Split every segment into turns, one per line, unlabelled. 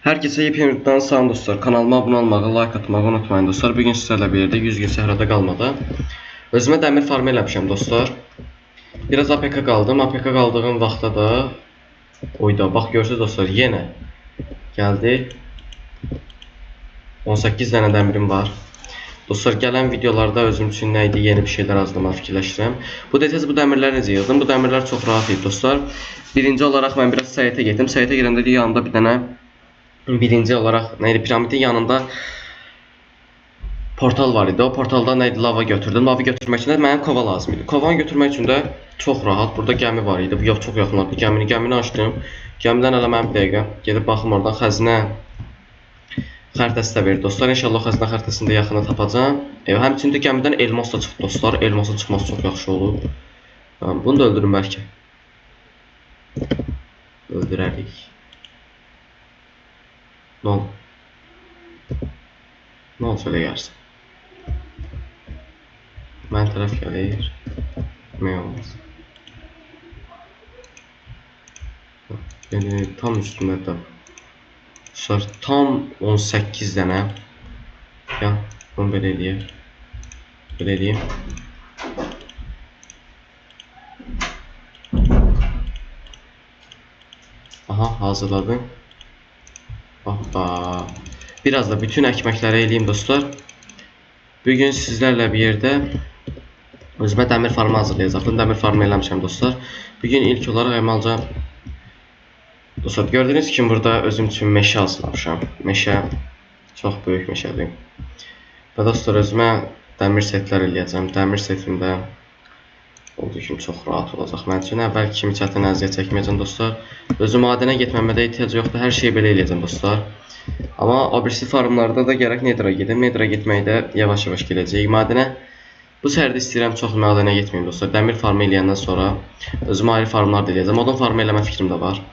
Herkese yepyeni salam dostlar. Kanalıma abone olmağı, like atmağı unutmayın dostlar. Bugün sizlerle birlikte 100 gün səhrada qalmadı. Özümə dəmir farmı eləmişəm dostlar. Biraz APK qaldım. APK qaldığım vaxtda da oyda bax görürsünüz dostlar, yenə gəldi. 18 dənə dəmirim var. Dostlar, gələn videolarda özüm üçün nə idi, yeni bir şeylər hazırlamağı fikirləşirəm. Bu dəmirləri necə yığdım? Bu dəmirlər çox rahat idi dostlar. Birinci olaraq mən biraz səyahətə getdim. Səyahətə gedəndə də yanımda bir dənə birinci olaraq neydi, piramidin yanında portal var idi. O portalda neydi, lava götürdüm. Lava götürmək üçün də mənə kova lazım idi. Kovanı götürmək üçün də çox rahat. Burada gəmi var idi. Bu çox yaxınlarda gəmini açdım. Gəmidən elə mən bir dəqiqə gedib baxım, oradan xəzinə xəritəsi də verir dostlar. İnşallah xəzinə xəritəsində yaxında tapacağam. Həmçində gəmidən elmas da çıxdı dostlar. Elmasın çıxması çox yaxşı olub. Bunu da öldürüm bəlkə. Öldürərik. Ne oldu? Ne oldu söyle gelsin. Mən tərəf gəlir. Ne olmaz. Yani tam üstünde de. Tam 18 dənə. Ya bunu belə eləyək. Belə eləyim. Aha, hazırladım. Hoppa. Biraz da bütün ekmekleri eləyim dostlar. Bugün sizlerle bir yerde özümə dəmir farmı hazırlayacaqdım. Dəmir farmı eləmişəm dostlar. Bugün ilk olarak əmalca dostlar, gördüğünüz kimi burada özüm üçün meşə hazırlamışam. Meşə çox böyük meşədir. Və dostlar, özümə dəmir setlər eləyəcəm. Dəmir setində olduğu kimi çox rahat olacaq mənim üçün. Əvvəl kimi çətin əziyyət çəkməyəcəm dostlar. Özüm madənə getməmə də ehtiyac yoxdur. Hər şeyi belə eləyəcəm dostlar. Amma abirsi farmlarda da gərək Nether'a gedim. Nether'a getməkdə yavaş-yavaş gələcəyik. Madənə bu səhərdə istəyirəm çox madənə getməyim dostlar. Dəmir farmı eləyəndən sonra özümə ayrı farmlar da eləyəcəm. Odun farmı eləmə fikrim də var.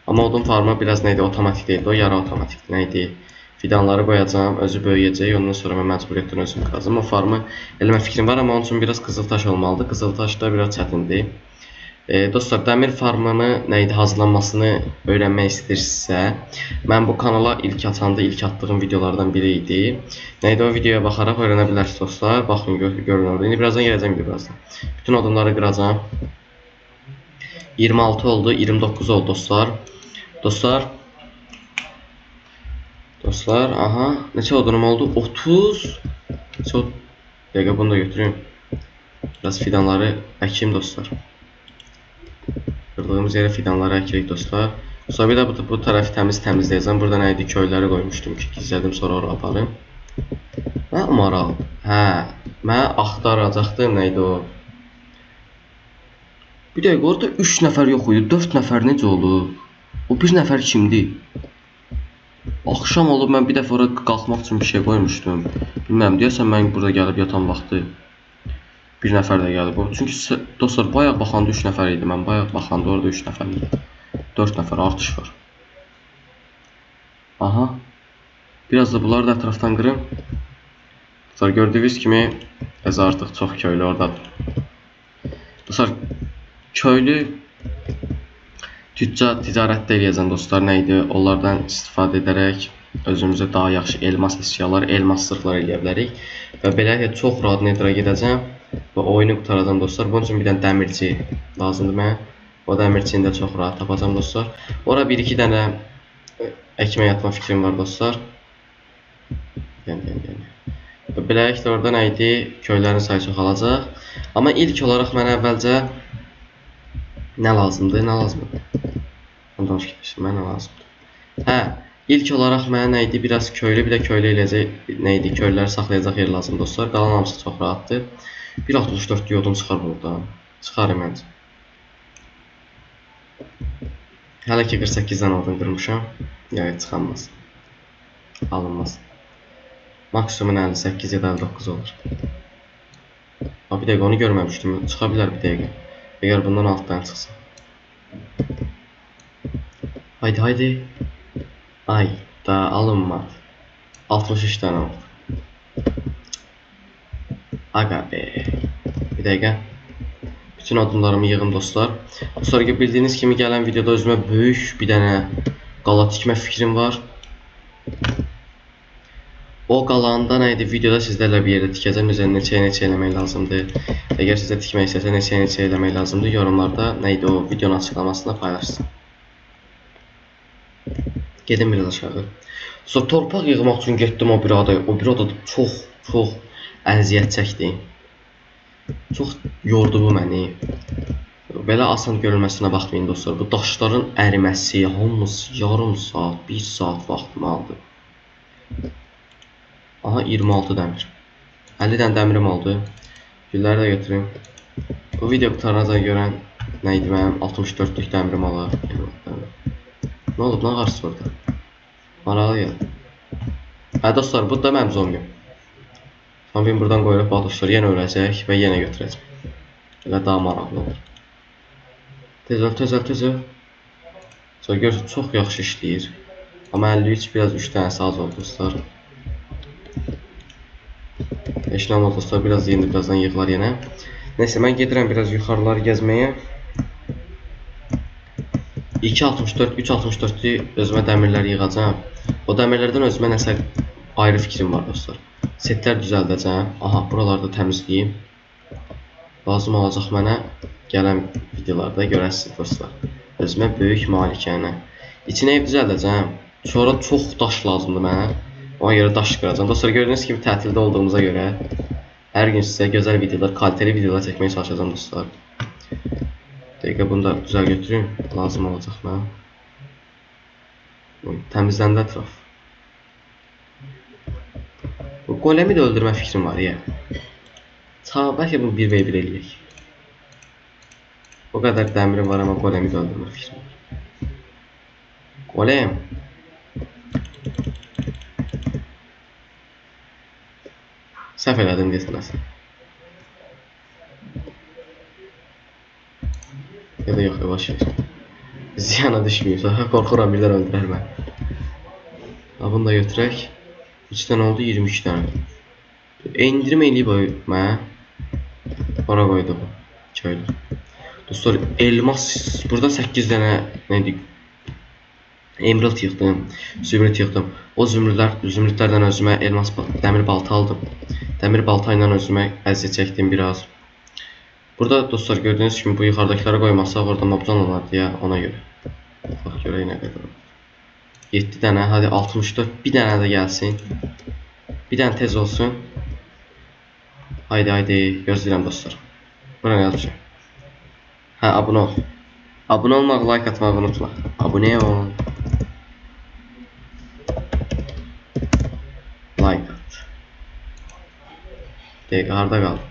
Amma odun farmı biraz neydi, otomatik deyildi. O yarı otomatikdir. Neydi? Fidanları qoyacağam, özü böyüyəcək. Ondan sonra mən məcburiyyətdən özüm qazım. O farmı eləmə fikrim var, amma onun üçün biraz qızıltaş olmalıdır. Qızıltaş da biraz çətindir. Dostlar, dəmir farmını neydi hazırlanmasını öyrənmək istəyirsinizsə, mən bu kanala ilk atanda ilk attığım videolardan biri idi. Neydi, o videoya baxaraq öyrənə bilərsiniz dostlar. Baxın, görün orada. İndi birazdan gələcəm birazdan. Bütün odunları qıracağım. 26 oldu, 29 oldu dostlar. Dostlar, aha, neçə odunum oldu? 30. Dəqiqə, bunu da götüreyim. Biraz fidanları əkeyim dostlar. Qırdığımız yerə fidanları əkirik dostlar. Sonra bir də bu tərəfi təmizləyəcəm. Burada nə idi? Köyləri qoymuşdum ki, gizlədim, sonra oraya aparım. Nə umaraq? Hə, mən axtaracaqdım, nə idi o? Bir dəqiqə, orada 3 nəfər yox idi, 4 nəfər necə olur? O bir nəfər kimdir? Axşam olub, mən bir dəfə oraya qalxmaq üçün bir şey qoymuşdum. Bilməm, deyəsən mən burada gəlib yatan vaxtı bir nəfər də gəlib. Çünki dostlar, bayaq baxanda 3 nəfər idi. Mən bayaq baxanda orada 3 nəfər idi. 4 nəfər artış var. Aha. Biraz da bunları da ətrafdan qırım. Dostlar, gördüyünüz kimi artıq çox köylü oradadır. Dostlar, köylü ticarətdə eləyəcəm dostlar, nə idi? Onlardan istifadə edərək özümüzə daha yaxşı elmas əşyalar, elmas zırhlar eləyə bilərik. Və beləliklə çox rahat Nether'a gedəcəm və oyunu qutaracam dostlar. Bunun üçün bir dənə dəmirçi lazımdır mən. O dəmirçini də çox rahat tapacam dostlar. Ora 1-2 dənə əkmək atma fikrim var dostlar. Və beləliklə orada nə idi? Köylərin sayı çox alacaq. Amma ilk olaraq mənə əvvəlcə nə lazımdır? Ondan fikirləşdim, mənə nə lazımdır? Hə, ilk olaraq mənə nə idi? Biraz köylü, bir də köylü eləyəcək nə idi? Köylüləri saxlayacaq yer lazım dostlar. Qalan hamısı çox rahatdır. 1.64 diyodun çıxar buradan. Çıxarım məncə. Hələ ki 48 dənə odun qırmışam. Yəni çıxanmaz. Alınmaz. Maksimum 58 ya da 59 olur. Bir dəqiqə, onu görməmişdim. Çıxa bilər bir dəqiqə. Əgər bundan altdan çıxsın. Haydi. Ay da alınmadı. 63 dənə oldu. Aga be. Bir dəqiqə. Bütün odunlarımı yığım dostlar. Sonra ki, bildiyiniz kimi gələn videoda özümə böyük bir dənə qala tikmə fikrim var. O qalanı da nə idi? Videoda sizlərlə bir yerdə tikəcəm. Üzərində neçə eləmək lazımdır. Əgər sizə tikmək istəsə neçə eləmək lazımdır, yorumlarda nə idi o videonun açıqlamasında paylaşsın. Gedim biraz aşağı. Sonra torpaq yığmaq üçün getdim o bir adaya. O bir adada çox əziyyət çəkdim. Çox yordu bu məni. Belə asan görülməsinə baxmayın dostlar. Bu daşların əriməsi hamısı yarım saat, 1 saat vaxtımı aldı. Aha 26 dəmir. 50 dənə dəmirim oldu. Gülləri də götüreyim. Bu video qutarınca görən nə idi mənim 64'lük dəmirim olar. Nə olub, nə qarşı orada? Maraqlı gəldi. Hə dostlar, bu da mənim zombim. Zombim buradan qoyulub dostlar, yenə öləcək və yenə götürəcəm. Elə daha maraqlı olur. Tez öl. Sonra görürsün, çox yaxşı işləyir. Amma 53 biraz 3 dənəsi az oldu dostlar. Heç nə olmaz dostlar, biraz indi birazdan yığılar yenə. Neyse, mən gedirəm biraz yuxarıları gəzməyə. 2.64, 3.64'lü özümə dəmirlər yığacam. O dəmirlərdən özümə nəsə ayrı fikrim var dostlar. Setlər düzəldəcəm. Aha, buralarda təmizləyim. Lazım olacaq mənə gələn videolarda görəsiniz dostlar. Özümə böyük malikanə. İçinə ev düzəldəcəm. Sonra çox daş lazımdır mənə. Ona görə daş qıracam. Dostlar, gördüyünüz kimi tətildə olduğumuza görə hər gün sizə gözəl videolar, kaliteli videolar çəkməyə çalışacağam dostlar. Dəqiqə bunu da düzəl götüreyim. Lazım olacaq mənə. Təmizləndə ətraf. Bu golemi də öldürmə fikrim var ya. Bəlkə bunu 1v1 eləyək. O qədər dəmirim var, amma golemi də öldürmə fikrim var. Golem. Səhv elədim desinəsə. Ya da yox, yavaş ver. Ziyana düşməyib. Qorxuram birdən öldürər mən. Bunu da götürək. 3 dənə oldu, 23 dənə. İndirim eləyib mənə. Ora qoydu bu. Köylü. Dostlar, elmas. Burada 8 dənə neydi? Emerald yığdım. Zümrüt yığdım. O zümrütlərdən özümə elmas dəmir balta aldım. Dəmir balta ilə özümə əziyyət çəkdim biraz. Burada dostlar gördüyünüz kimi bu yuxarıdakılara qoymasaq orada mobcan olar deyə ona görə. Bax görək nə qədər oldu. 7 dənə, hadi 64, bir dənə də gəlsin. Bir dənə tez olsun. Haydi, gözləyirəm dostlar. Bura nə yazmışam? Hə, abunə ol. Abunə olmaq, like atmağı unutma. Abunə ol. Like at. Dəqiqə, harada qaldı?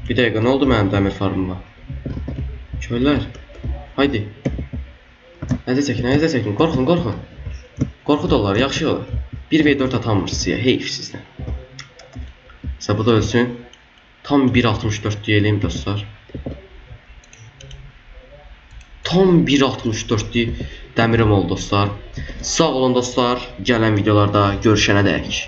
Bir dəqiqə, nə oldu mənim dəmir farmıma? Köylər. Haydi. Nəzə çəkin, qorxun. Qorxu da olar, yaxşı olar. 1v4 atanmır sizə, heyf sizdən. Sizə bu da ölsün. Tam 1.64 deyəliyim dostlar. Tam 1.64 dəmirim oldu dostlar. Sağ olun dostlar. Gələn videolarda görüşənə dək.